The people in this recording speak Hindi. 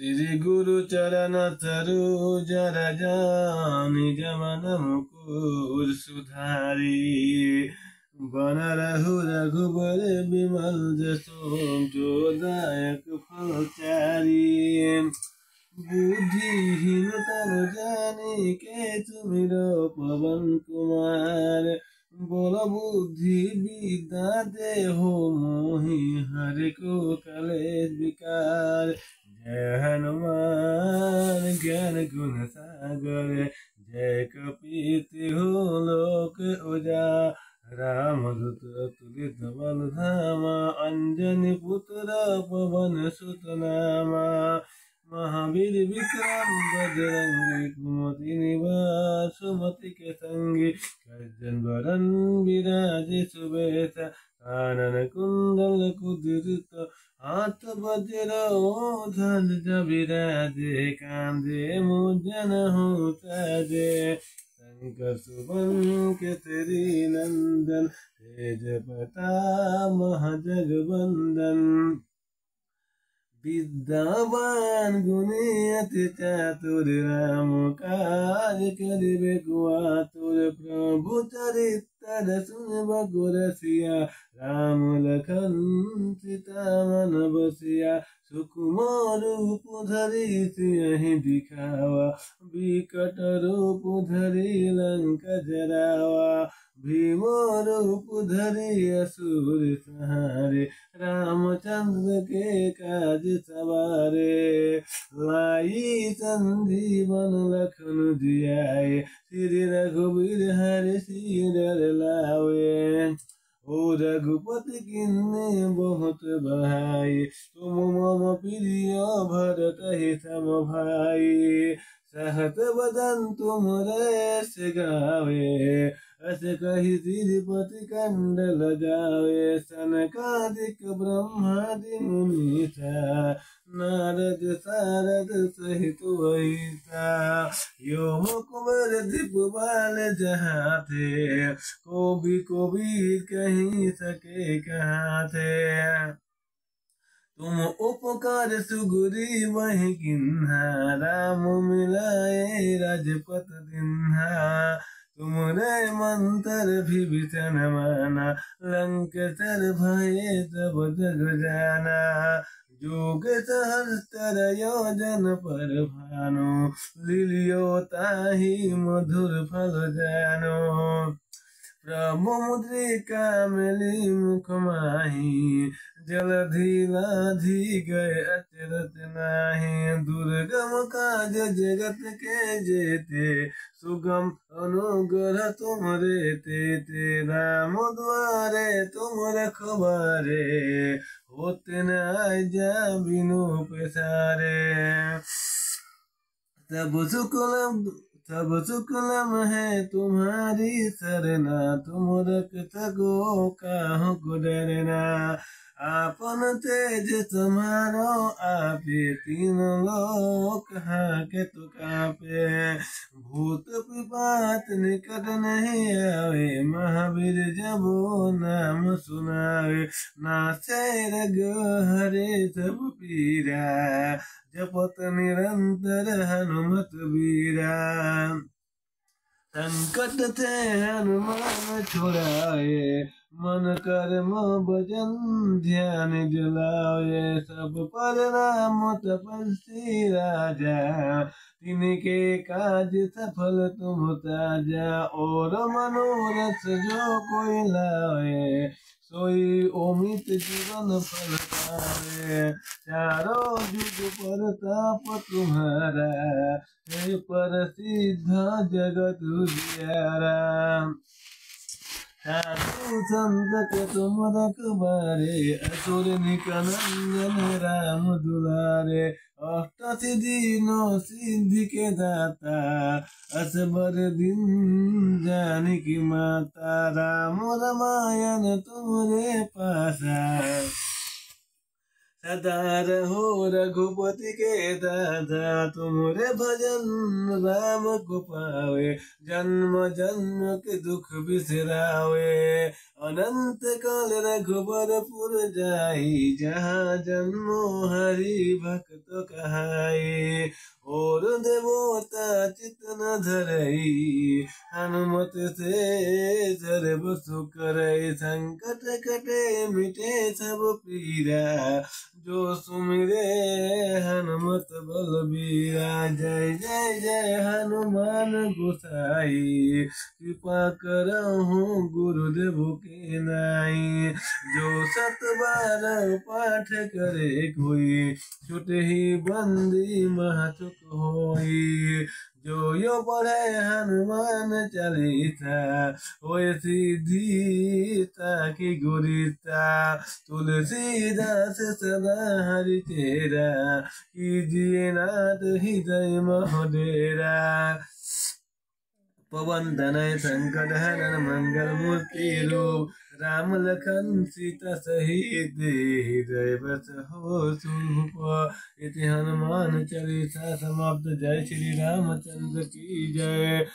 श्री गुरु चरण सरोज रज निज मन मुकुर सुधारी बन रहु रघुबर बिमल जसो दायक फल चारी बुद्धिहीन तनु जानिके तुमिरो पवन कुमार बोल बुद्धि विद्या देहो मोहि हरि को कलेश विकार जय हनुमान ज्ञान गुण सागर जय कपीति हो लोक उजागर रामदूत तुलित बल धामा अंजनी पुत्र पवन सुत नामा महावीर विक्रम बजरंगी कुमति निवास सुमति के संगी गर्जन वरन विराजे सुबेसा कानन कुंडल कुदित हाथ वज्र ध्वज विराजे कांधे मुजन होताजे शंकर सुवन केसरी नंदन तेज प्रताप महाजगवंदन विद्यावान गुणी अति चातुर राम काज करिबे को आतुर प्रभु चरित्र सुनब को रसिया राम लखन सीता मन बसिया सुकुम रूप धरि सिंहि दिखावा विकट रूप धरि लंक जरावा भीम रूप धरि असुर संहारे रामचंद्र के काज सवारे लाई संजीवन लखन जियाए श्री रघुवीर हरि सिर लावे ओ रघुपति किन्ने बहुत बहाई तुम मम प्रिय भरत हितम भाई सहत बदन तुम रस गावे अस कही श्रीपति कंड लगावे सनकादिक ब्रह्मादि मुनीसा नारद सारद सहित वहीसा यो मुकुबर दीप बाल जहाँ थे को भी कहीं सके कहाँ थे तुम उपकार सुग्री वही किन्हा राम मिलाए राजपत दिन्हा तुमरे मंत्र विभीषण माना लंक चर भये तब जग जाना जोग सहस्त्र योजन पर भानु लीलियो ताहि मधुर फल जानो प्रभु मुद्रिका मिली मुख माही जलधि लाधि गए अचरत नाही दुर्गम काज जगत के जेते सुगम अनुग्रह तुमरे ते राम द्वारे तुम रखवारे होते न जा बिनु पसारे सब शुक्लम है तुम्हारी सरना तुम रख सको काहू को डरना आपन तेज समारो आपे तीन लोक हाके तो कापे भूत पिपात निकट नहीं आवे महावीर जबो नाम सुनावे नासे रग हरे सब पीरा जपत निरंतर हनुमत बीरा संकट थे हनुमान छुड़ाए मन कर्म भजन ध्यान दिलाए सब पर राम तपस्वी राजा तिनके काज सफल तुम ताजा और मनोरथ जो कोई लाए सोई ओमित जीवन फल पावे चारों जुग पर ताप तुम्हारा हे पर सिद्ध जगत उजियारा साधु संत के तुम रखबारे असुर निकंदन राम दुलारे अष्ट सिद्धि नौ सिद्धि के दाता असबर दिन जानकी माता राम रामायण तुमरे पासा सदा रहो रघुपति के दादा, तुम्हारे भजन राम को पावे, जन्म जन्म के दुख बिसरावे। अनंत काल रघुबरपुर जाई, जहाँ जन्मो हरि भक्त कहाई। और देवता चित न धरई, हनुमत से सर्व सुख करई। संकट कटे मिटे सब पीरा, जो सुमिरे हनुमत बलबीरा। जय जय जय हनुमान गोसाई, कृपा करहु गुरुदेव के नाई। जो सत बार पाठ करे कोई, छुटे ही बंदी महासुख होई। जो यो पढ़े हनुमान चालीसा, होय सिद्धि ताकि गुरीता। तुलसीदास सदा हरि तेरा, कीजिए नाथ हृदय मह डेरा। पवन तनय संकट हरन मंगल मूर्ति रूप, राम लखन सीता सहित हृदय बस हो सूप। इति हनुमान चालीसा समाप्त। जय श्री रामचंद्र की जय।